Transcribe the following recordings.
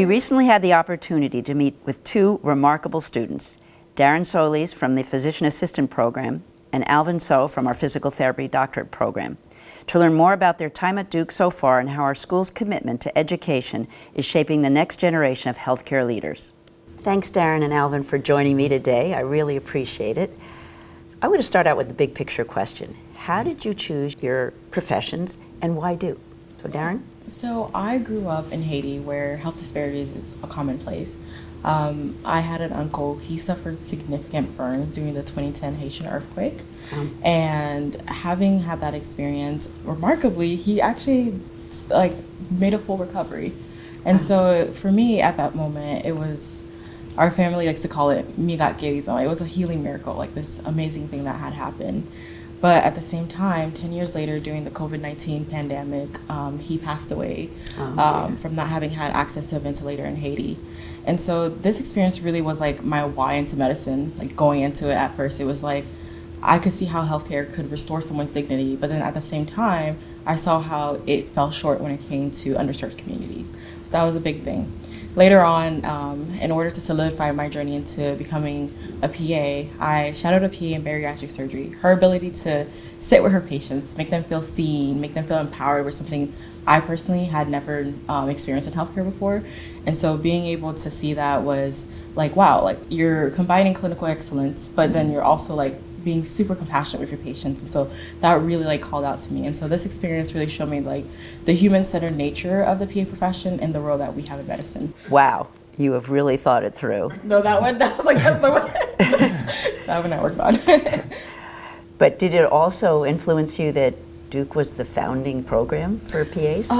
We recently had the opportunity to meet with two remarkable students, Daren Solis from the Physician Assistant Program and Alvin So from our Physical Therapy Doctorate Program, to learn more about their time at Duke so far and how our school's commitment to education is shaping the next generation of healthcare leaders. Thanks, Daren and Alvin, for joining me today. I really appreciate it. I want to start out with the big picture question. How did you choose your professions and why Duke? So, Daren? So I grew up in Haiti where health disparities is a commonplace. I had an uncle, he suffered significant burns during the 2010 Haitian earthquake. And having had that experience, remarkably, he actually made a full recovery. And so for me at that moment, it was, our family likes to call it migat guérison. It was a healing miracle, like this amazing thing that had happened. But at the same time, 10 years later, during the COVID-19 pandemic, he passed away from not having had access to a ventilator in Haiti. And so this experience really was like my why into medicine. Like going into it at first, it was like, I could see how healthcare could restore someone's dignity, but then at the same time, I saw how it fell short when it came to underserved communities. So that was a big thing. Later on, in order to solidify my journey into becoming a PA, I shadowed a PA in bariatric surgery. Her ability to sit with her patients, make them feel seen, make them feel empowered was something I personally had never experienced in healthcare before. And so being able to see that was like, wow, like you're combining clinical excellence, but then you're also like being super compassionate with your patients. And so that really like called out to me. And so this experience really showed me like the human-centered nature of the PA profession and the role that we have in medicine. Wow, you have really thought it through. No, that was like, that's the one. That one I worked on. But did it also influence you that Duke was the founding program for PAs?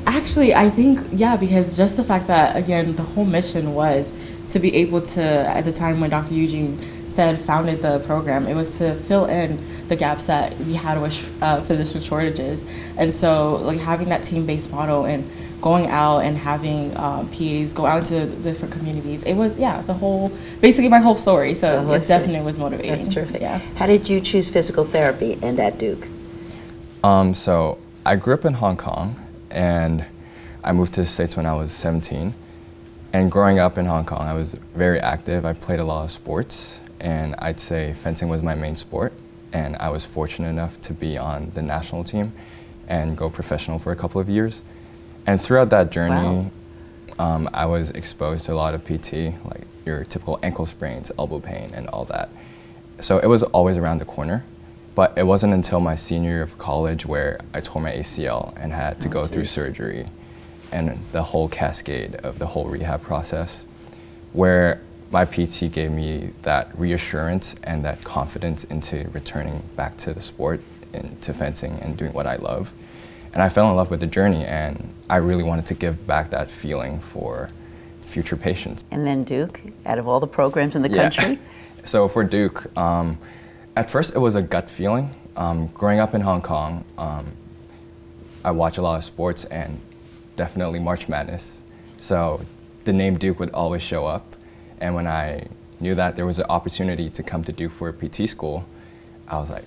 Actually, I think, yeah, because just the fact that, again, the whole mission was to be able to, at the time when Dr. Eugene founded the program, it was to fill in the gaps that we had with physician shortages. And so like having that team-based model and going out and having PAs go out into the different communities, it was, yeah, basically my whole story. So it definitely was motivating. That's terrific. Yeah. How did you choose physical therapy and at Duke? So I grew up in Hong Kong and I moved to the States when I was 17. And growing up in Hong Kong, I was very active. I played a lot of sports, and I'd say fencing was my main sport. And I was fortunate enough to be on the national team and go professional for a couple of years. And throughout that journey, I was exposed to a lot of PT, like your typical ankle sprains, elbow pain, and all that. So it was always around the corner. But it wasn't until my senior year of college where I tore my ACL and had to go through surgery and the whole cascade of the whole rehab process, where my PT gave me that reassurance and that confidence into returning back to the sport, into fencing and doing what I love. And I fell in love with the journey, and I really wanted to give back that feeling for future patients. And then Duke, out of all the programs in the country? So for Duke, at first it was a gut feeling. Growing up in Hong Kong, I watch a lot of sports and definitely March Madness. So the name Duke would always show up. And when I knew that there was an opportunity to come to Duke for a PT school, I was like,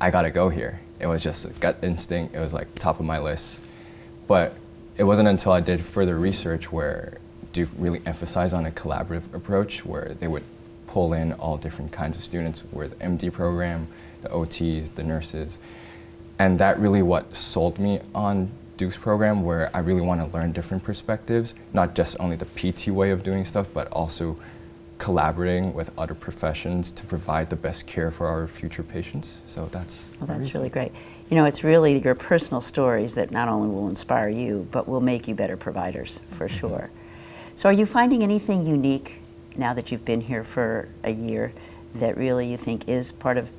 I gotta go here. It was just a gut instinct. It was like top of my list. But it wasn't until I did further research where Duke really emphasized on a collaborative approach where they would pull in all different kinds of students, where the MD program, the OTs, the nurses. And that really what sold me on Duke's program, where I really want to learn different perspectives, not just only the PT way of doing stuff, but also collaborating with other professions to provide the best care for our future patients. So that's Really great. You know, it's really your personal stories that not only will inspire you, but will make you better providers, for sure. So are you finding anything unique now that you've been here for a year that really you think is part of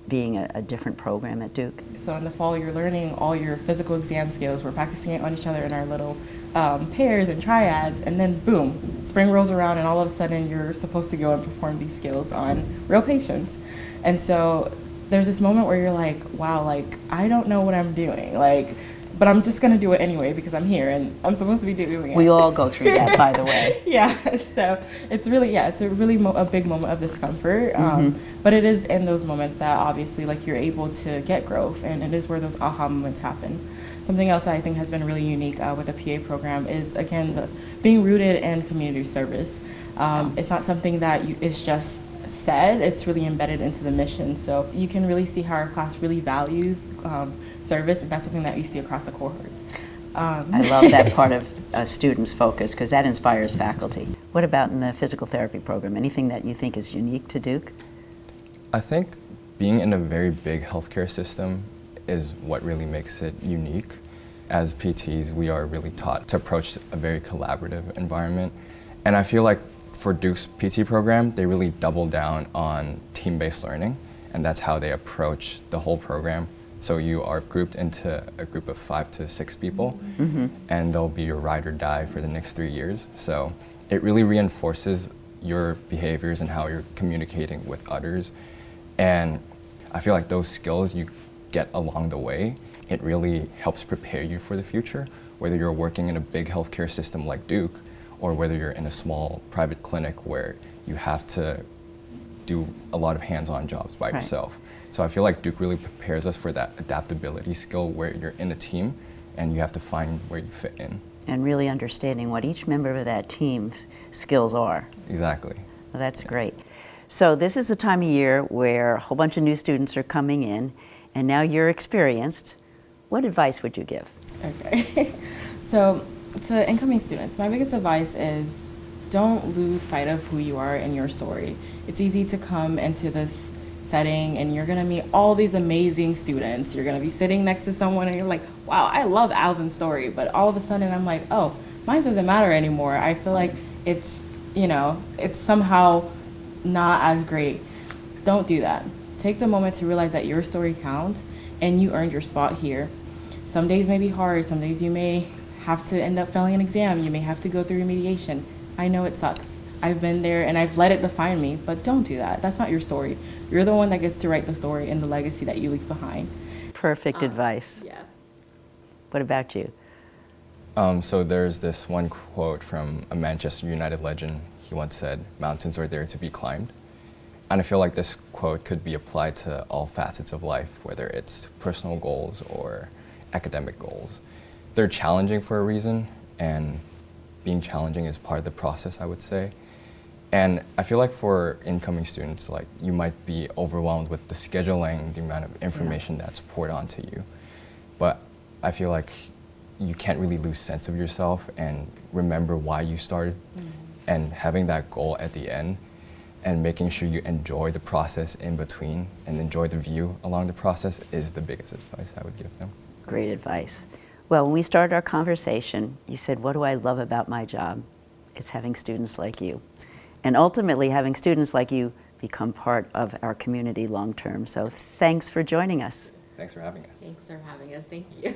being a different program at Duke? So in the fall, you're learning all your physical exam skills. We're practicing it on each other in our little pairs and triads, and then boom, spring rolls around and all of a sudden you're supposed to go and perform these skills on real patients. And so there's this moment where you're like, wow, like I don't know what I'm doing, like, but I'm just gonna do it anyway because I'm here and I'm supposed to be doing it. We all go through that, by the way. Yeah, so it's really, it's a really a big moment of discomfort, but it is in those moments that obviously like you're able to get growth, and it is where those aha moments happen. Something else that I think has been really unique with the PA program is, again, being rooted in community service. It's not something that is just said, it's really embedded into the mission. So you can really see how our class really values service, and that's something that you see across the cohort. I love that part of students' focus, because that inspires faculty. What about in the physical therapy program? Anything that you think is unique to Duke? I think being in a very big healthcare system is what really makes it unique. As PTs, we are really taught to approach a very collaborative environment. And I feel like for Duke's PT program, they really double down on team-based learning, and that's how they approach the whole program. So you are grouped into a group of 5 to 6 people, and they'll be your ride or die for the next 3 years. So it really reinforces your behaviors and how you're communicating with others. And I feel like those skills you get along the way, it really helps prepare you for the future, whether you're working in a big healthcare system like Duke, or whether you're in a small private clinic where you have to do a lot of hands-on jobs by yourself. So I feel like Duke really prepares us for that adaptability skill where you're in a team and you have to find where you fit in. And really understanding what each member of that team's skills are. Exactly. Well, that's great. So this is the time of year where a whole bunch of new students are coming in, and now you're experienced. What advice would you give? Okay. So to incoming students, my biggest advice is don't lose sight of who you are and your story. It's easy to come into this setting and you're gonna meet all these amazing students. You're gonna be sitting next to someone and you're like, wow, I love Alvin's story. But all of a sudden I'm like, oh, mine doesn't matter anymore. I feel like it's, it's somehow not as great. Don't do that. Take the moment to realize that your story counts and you earned your spot here. Some days may be hard. Some days you may have to end up failing an exam. You may have to go through remediation. I know it sucks. I've been there and I've let it define me, but don't do that. That's not your story. You're the one that gets to write the story and the legacy that you leave behind. Perfect advice. Yeah. What about you? So there's this one quote from a Manchester United legend. He once said, "Mountains are there to be climbed." And I feel like this quote could be applied to all facets of life, whether it's personal goals or academic goals. They're challenging for a reason, and being challenging is part of the process, I would say. And I feel like for incoming students, like you might be overwhelmed with the scheduling, the amount of information that's poured onto you. But I feel like you can't really lose sense of yourself and remember why you started, and having that goal at the end and making sure you enjoy the process in between and enjoy the view along the process is the biggest advice I would give them. Great advice. Well, when we started our conversation, you said, what do I love about my job? It's having students like you. And ultimately, having students like you become part of our community long term. So thanks for joining us. Thanks for having us. Thanks for having us. Thank you.